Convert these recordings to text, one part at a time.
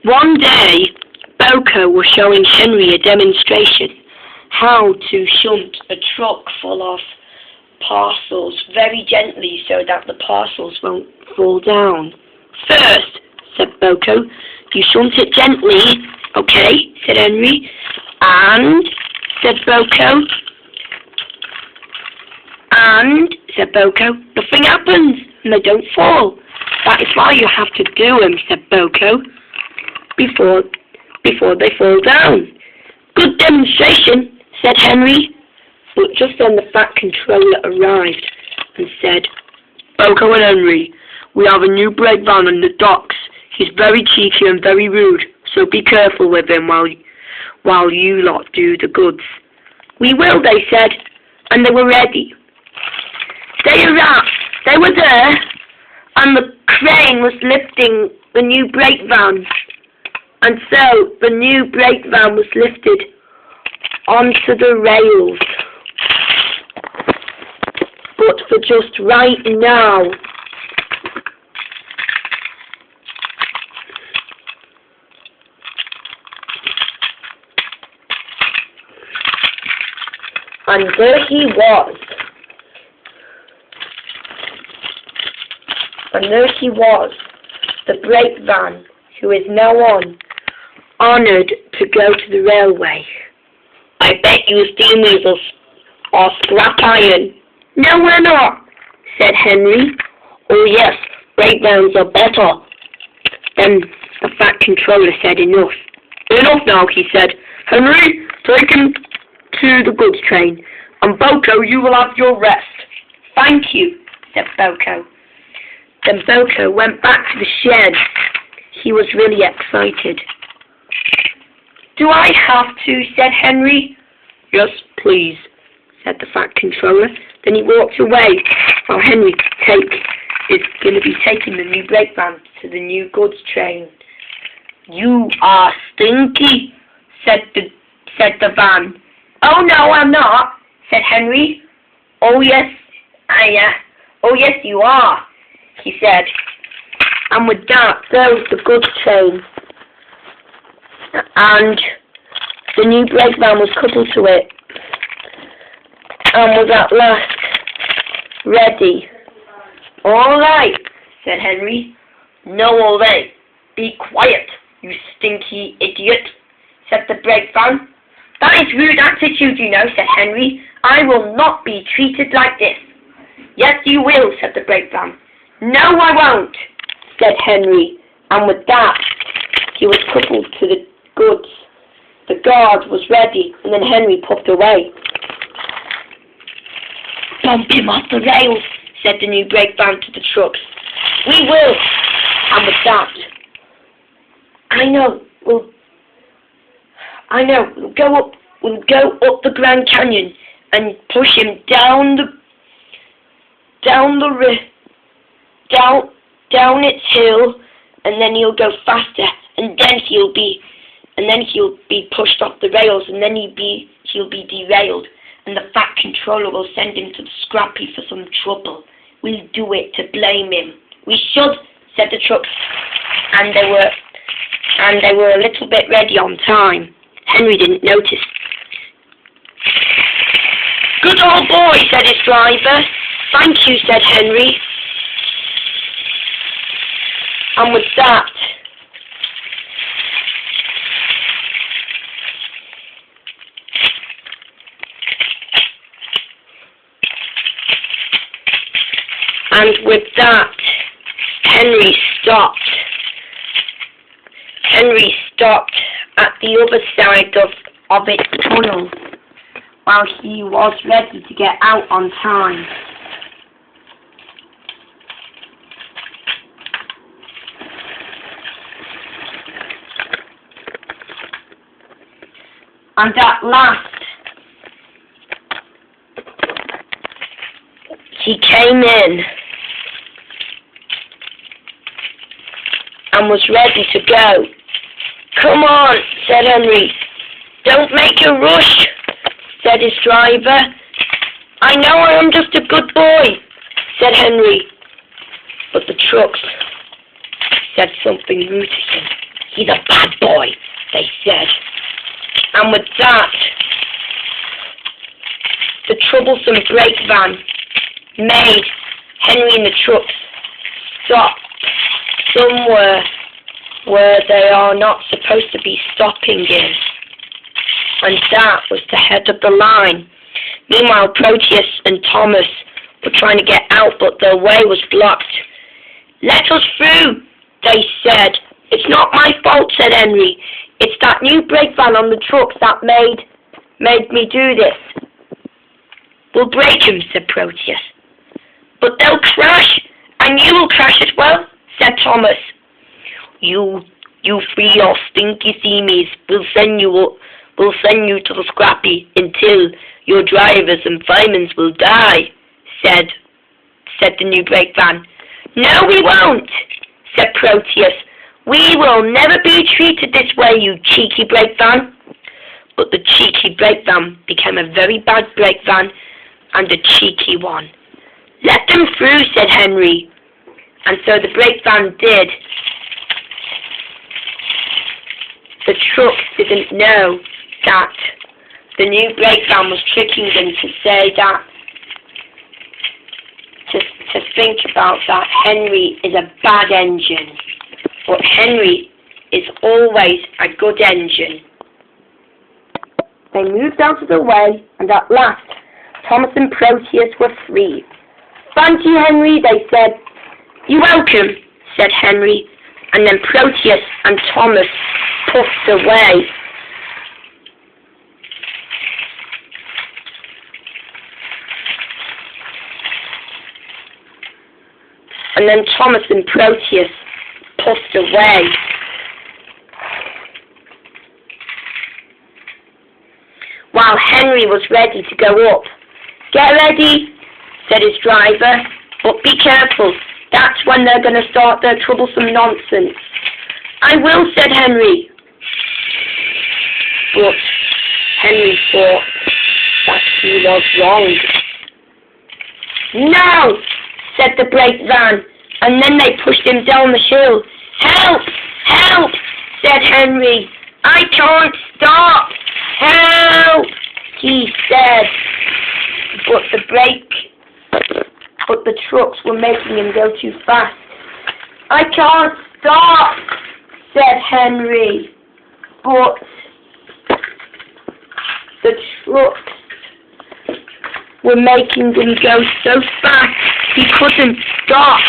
One day, Boko was showing Henry a demonstration how to shunt a truck full of parcels very gently so that the parcels won't fall down. First, said Boko, you shunt it gently, okay, said Henry. And, said Boko, nothing happens and they don't fall. That is why you have to do them, said Boko, before they fall down. Good demonstration, said Henry. But just then the Fat Controller arrived and said, Boko and Henry, we have a new brake van on the docks. He's very cheeky and very rude, so be careful with him while you lot do the goods. We will, they said, and they were ready. They arrived. They were there, and the crane was lifting the new brake van. And so the new brake van was lifted onto the rails. But for just right now. And there he was. And there he was, the brake van, who is now honoured to go to the railway. I bet you steam weasels are scrap iron. No, we're not, said Henry. Oh yes, brake vans are better. Then the Fat Controller said enough. Enough now, he said. Henry, take him to the goods train. And Boko, you will have your rest. Thank you, said Boko. Then Boko went back to the shed. He was really excited. Do I have to, said Henry. Yes, please, said the Fat Controller. Then he walked away while Henry is going to be taking the new brake van to the new goods train. You are stinky, said the van. Oh no, I'm not, said Henry. Oh yes, you are, he said. And with that goes the goods train. And the new brake van was coupled to it and was at last ready. All right, said Henry. No, all right. Be quiet, you stinky idiot, said the brake van. That is rude attitude, you know, said Henry. I will not be treated like this. Yes, you will, said the brake van. No, I won't, said Henry. And with that, he was coupled to the goods. The guard was ready, and then Henry puffed away. Bump him off the rails, said the new brake van to the trucks. We will. And with that, we'll go up the Grand Canyon and push him down its hill, and then he'll go faster, and then he'll be pushed off the rails, and then he'll be derailed, and the Fat Controller will send him to the Scrappy for some trouble. We'll do it to blame him. We should, said the trucks, and they were a little bit ready on time. Henry didn't notice. Good old boy, said his driver. Thank you, said Henry. And with that, Henry stopped at the other side of its tunnel while he was ready to get out on time. And at last, he came in and was ready to go. Come on, said Henry. Don't make a rush, said his driver. I know I am just a good boy, said Henry. But the trucks said something rude to him. He's a bad boy, they said. And with that, the troublesome brake van made Henry and the trucks stop somewhere where they are not supposed to be stopping in. And that was the head of the line. Meanwhile, Proteus and Thomas were trying to get out, but their way was blocked. "Let us through," they said. "It's not my fault," said Henry. "It's that new brake van on the trucks that made me do this." "We'll break him," said Proteus. "But they'll crash, and you will crash as well," said Thomas. You three are stinky seamies. We'll send you to the scrappy until your drivers and firemen will die," said the new brake van. "No, we won't," said Proteus. "We will never be treated this way, you cheeky brake van." But the cheeky brake van became a very bad brake van, and a cheeky one. "Let them through," said Henry. And so the brake van did. The trucks didn't know that the new brake van was tricking them to say that, to think about that Henry is a bad engine. But Henry is always a good engine. They moved out of the way, and at last, Thomas and Proteus were free. "Thank you, Henry," they said. "You're welcome," said Henry, and then Proteus and Thomas puffed away. And then Thomas and Proteus puffed away. While Henry was ready to go up. "Get ready," said his driver, "but be careful. That's when they're going to start their troublesome nonsense." "I will," said Henry. But Henry thought that he was wrong. "No," said the brake van, and then they pushed him down the hill. "Help! Help!" said Henry. "I can't stop! Help!" he said. But the trucks were making him go too fast. "I can't stop!" said Henry. But the trucks were making him go so fast he couldn't stop.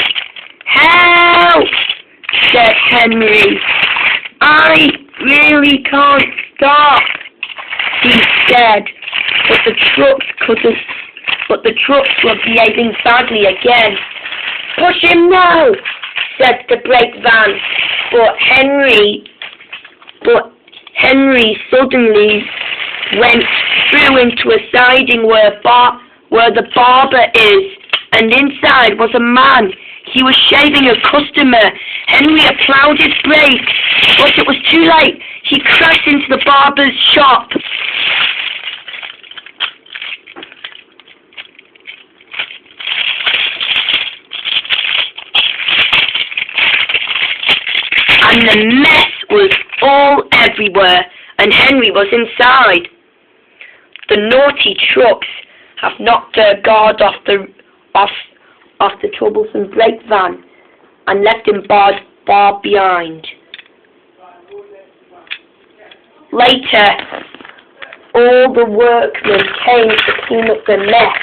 "Help!" said Henry. "I really can't stop," he said. But the trucks were behaving badly again. "Push him now," said the brake van. But Henry suddenly went through into a siding where the barber is, and inside was a man. He was shaving a customer. Henry applied his brake, but it was too late. He crashed into the barber's shop. And the mess was all everywhere, and Henry was inside. The naughty trucks have knocked their guard off the troublesome brake van and left him far behind. Later, all the workmen came to clean up the mess.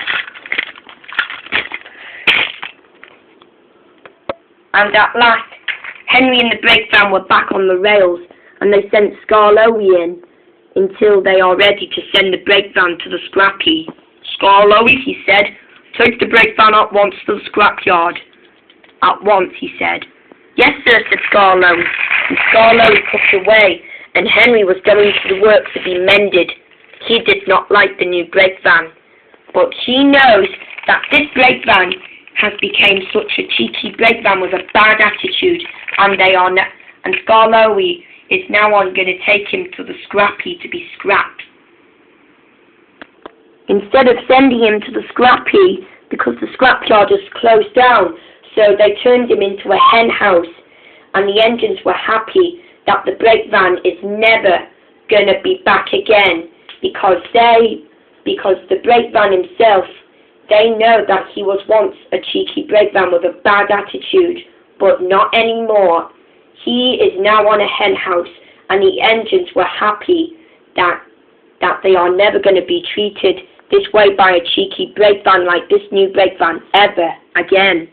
And at last, Henry and the brake van were back on the rails, and they sent Skarloey in until they are ready to send the brake van to the scrappy. "Skarloey," he said, "take the brake van at once to the scrapyard." "At once," he said. "Yes, sir," said Skarloey, and Skarloey pushed away, and Henry was going to the works to be mended. He did not like the new brake van, but he knows that this brake van has become such a cheeky brake van with a bad attitude, and Skarloey is now on going to take him to the scrappy to be scrapped. Instead of sending him to the scrappy, because the scrapyard is closed down, so they turned him into a hen house, and the engines were happy that the brake van is never going to be back again, because the brake van himself, they know that he was once a cheeky brake van with a bad attitude, but not anymore. He is now on a hen house, and the engines were happy that they are never going to be treated this way by a cheeky brake van like this new brake van ever again.